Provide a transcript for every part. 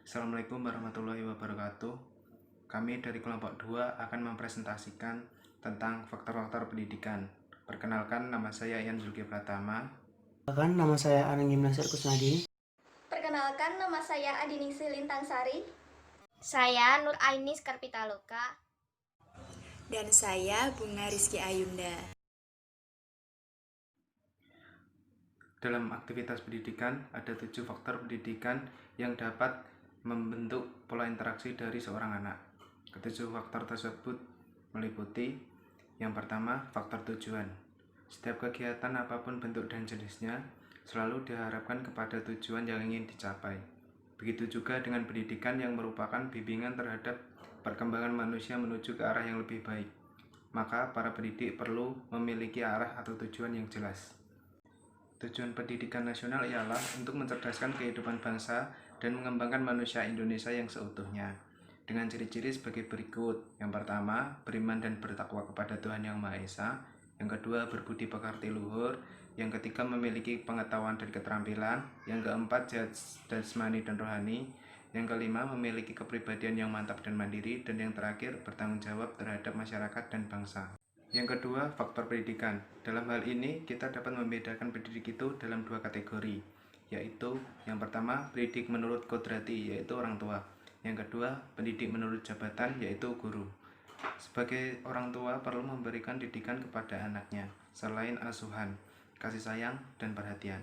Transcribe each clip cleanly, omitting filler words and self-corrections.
Assalamualaikum warahmatullahi wabarakatuh. Kami dari kelompok 2 akan mempresentasikan tentang faktor-faktor pendidikan. Perkenalkan, nama saya Ian Zulki Pratama. Perkenalkan, nama saya Anang Gimnasir Kusnadi. Perkenalkan, nama saya Adiningsi Lintang Sari. Saya Nur Ainis Karpitaloka. Dan saya Bunga Rizky Ayunda. Dalam aktivitas pendidikan, ada 7 faktor pendidikan yang dapat membentuk pola interaksi dari seorang anak. Ketujuh faktor tersebut meliputi: yang pertama, faktor tujuan. Setiap kegiatan apapun bentuk dan jenisnya selalu diharapkan kepada tujuan yang ingin dicapai. Begitu juga dengan pendidikan yang merupakan bimbingan terhadap perkembangan manusia menuju ke arah yang lebih baik. Maka para pendidik perlu memiliki arah atau tujuan yang jelas. Tujuan pendidikan nasional ialah untuk mencerdaskan kehidupan bangsa dan mengembangkan manusia Indonesia yang seutuhnya, dengan ciri-ciri sebagai berikut. Yang pertama, beriman dan bertakwa kepada Tuhan Yang Maha Esa. Yang kedua, berbudi pekerti luhur. Yang ketiga, memiliki pengetahuan dan keterampilan. Yang keempat, jasmani dan rohani. Yang kelima, memiliki kepribadian yang mantap dan mandiri. Dan yang terakhir, bertanggung jawab terhadap masyarakat dan bangsa. Yang kedua, faktor pendidikan. Dalam hal ini, kita dapat membedakan pendidik itu dalam 2 kategori, yaitu yang pertama, pendidik menurut kodrati, yaitu orang tua. Yang kedua, pendidik menurut jabatan, yaitu guru. Sebagai orang tua perlu memberikan didikan kepada anaknya, selain asuhan, kasih sayang, dan perhatian.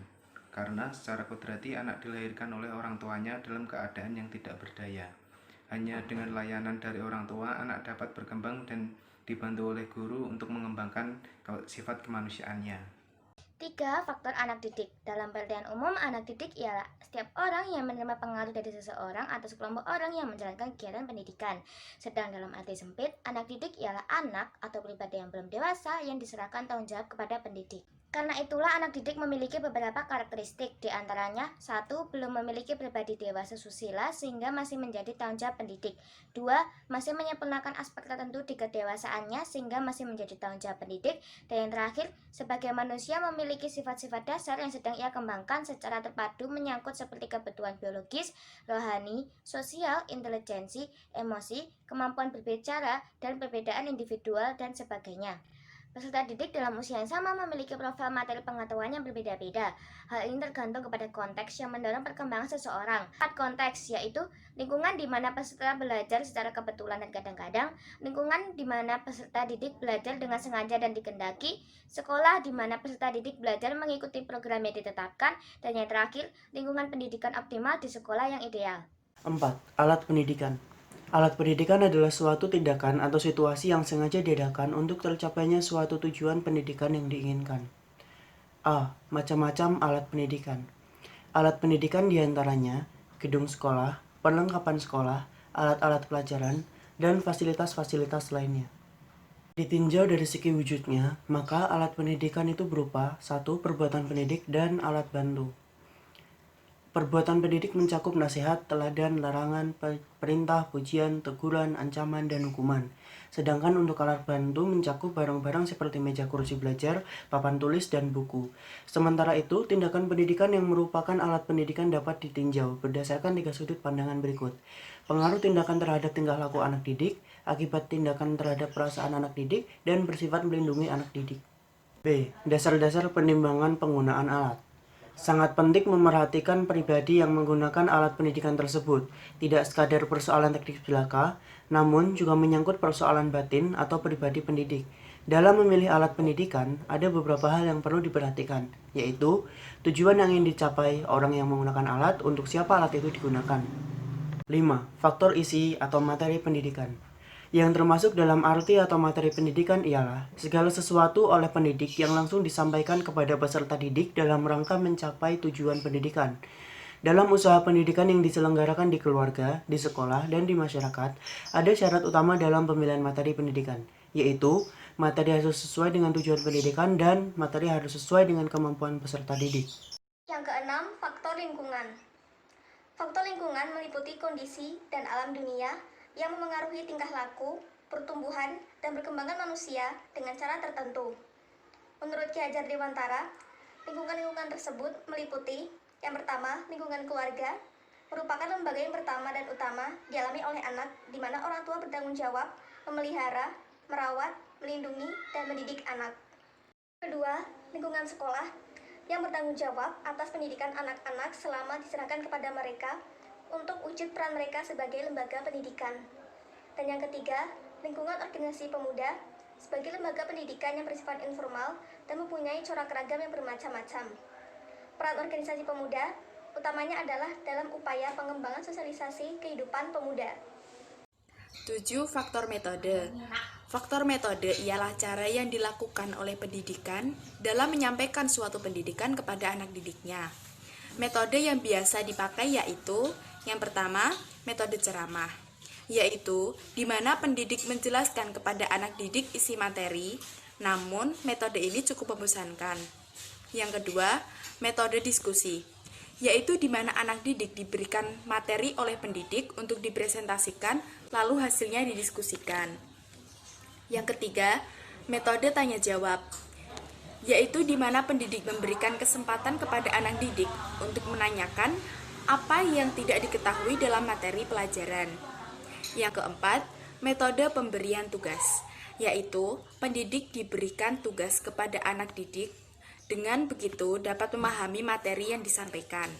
Karena secara kodrati anak dilahirkan oleh orang tuanya dalam keadaan yang tidak berdaya. Hanya dengan layanan dari orang tua, anak dapat berkembang dan dibantu oleh guru untuk mengembangkan sifat kemanusiaannya. 3. Faktor anak didik. Dalam pengertian umum, anak didik ialah setiap orang yang menerima pengaruh dari seseorang atau sekelompok orang yang menjalankan kegiatan pendidikan. Sedang dalam arti sempit, anak didik ialah anak atau pribadi yang belum dewasa yang diserahkan tanggung jawab kepada pendidik. Karena itulah anak didik memiliki beberapa karakteristik, di antaranya 1. Belum memiliki pribadi dewasa susila sehingga masih menjadi tanggung jawab pendidik. 2. Masih menyempurnakan aspek tertentu di kedewasaannya sehingga masih menjadi tanggung jawab pendidik. Dan yang terakhir, sebagai manusia memiliki sifat-sifat dasar yang sedang ia kembangkan secara terpadu menyangkut seperti kebutuhan biologis, rohani, sosial, intelijensi, emosi, kemampuan berbicara, dan perbedaan individual dan sebagainya. Peserta didik dalam usia yang sama memiliki profil materi pengetahuan yang berbeda-beda. Hal ini tergantung kepada konteks yang mendorong perkembangan seseorang. 4 konteks, yaitu lingkungan di mana peserta belajar secara kebetulan dan kadang-kadang, lingkungan di mana peserta didik belajar dengan sengaja dan dikehendaki, sekolah di mana peserta didik belajar mengikuti program yang ditetapkan, dan yang terakhir, lingkungan pendidikan optimal di sekolah yang ideal. 4. Alat pendidikan. Alat pendidikan adalah suatu tindakan atau situasi yang sengaja diadakan untuk tercapainya suatu tujuan pendidikan yang diinginkan. A. Macam-macam alat pendidikan. Alat pendidikan diantaranya gedung sekolah, perlengkapan sekolah, alat-alat pelajaran, dan fasilitas-fasilitas lainnya. Ditinjau dari segi wujudnya, maka alat pendidikan itu berupa 1. Perbuatan pendidik dan alat bantu. Perbuatan pendidik mencakup nasihat, teladan, larangan, perintah, pujian, teguran, ancaman, dan hukuman. Sedangkan untuk alat bantu mencakup barang-barang seperti meja kursi belajar, papan tulis, dan buku. Sementara itu, tindakan pendidikan yang merupakan alat pendidikan dapat ditinjau berdasarkan 3 sudut pandangan berikut. Pengaruh tindakan terhadap tingkah laku anak didik, akibat tindakan terhadap perasaan anak didik, dan bersifat melindungi anak didik. B. Dasar-dasar penimbangan penggunaan alat. Sangat penting memerhatikan pribadi yang menggunakan alat pendidikan tersebut, tidak sekadar persoalan teknis belaka, namun juga menyangkut persoalan batin atau pribadi pendidik. Dalam memilih alat pendidikan, ada beberapa hal yang perlu diperhatikan, yaitu tujuan yang ingin dicapai orang yang menggunakan alat, untuk siapa alat itu digunakan. 5. Faktor isi atau materi pendidikan. Yang termasuk dalam arti atau materi pendidikan ialah segala sesuatu oleh pendidik yang langsung disampaikan kepada peserta didik dalam rangka mencapai tujuan pendidikan. Dalam usaha pendidikan yang diselenggarakan di keluarga, di sekolah, dan di masyarakat, ada syarat utama dalam pemilihan materi pendidikan, yaitu materi harus sesuai dengan tujuan pendidikan dan materi harus sesuai dengan kemampuan peserta didik. Yang keenam, faktor lingkungan. Faktor lingkungan meliputi kondisi dan alam dunia yang memengaruhi tingkah laku, pertumbuhan, dan perkembangan manusia dengan cara tertentu. Menurut Ki Hajar Dewantara, lingkungan-lingkungan tersebut meliputi yang pertama, lingkungan keluarga, merupakan lembaga yang pertama dan utama dialami oleh anak, di mana orang tua bertanggung jawab memelihara, merawat, melindungi, dan mendidik anak. Kedua, lingkungan sekolah yang bertanggung jawab atas pendidikan anak-anak selama diserahkan kepada mereka untuk wujud peran mereka sebagai lembaga pendidikan. Dan yang ketiga, lingkungan organisasi pemuda sebagai lembaga pendidikan yang bersifat informal dan mempunyai corak ragam yang bermacam-macam. Peran organisasi pemuda utamanya adalah dalam upaya pengembangan sosialisasi kehidupan pemuda. 7. Faktor metode. Faktor metode ialah cara yang dilakukan oleh pendidikan dalam menyampaikan suatu pendidikan kepada anak didiknya. Metode yang biasa dipakai yaitu yang pertama, metode ceramah, yaitu di mana pendidik menjelaskan kepada anak didik isi materi, namun metode ini cukup membosankan. Yang kedua, metode diskusi, yaitu di mana anak didik diberikan materi oleh pendidik untuk dipresentasikan, lalu hasilnya didiskusikan. Yang ketiga, metode tanya jawab, yaitu di mana pendidik memberikan kesempatan kepada anak didik untuk menanyakan apa yang tidak diketahui dalam materi pelajaran. Yang keempat, metode pemberian tugas, yaitu pendidik diberikan tugas kepada anak didik, dengan begitu dapat memahami materi yang disampaikan.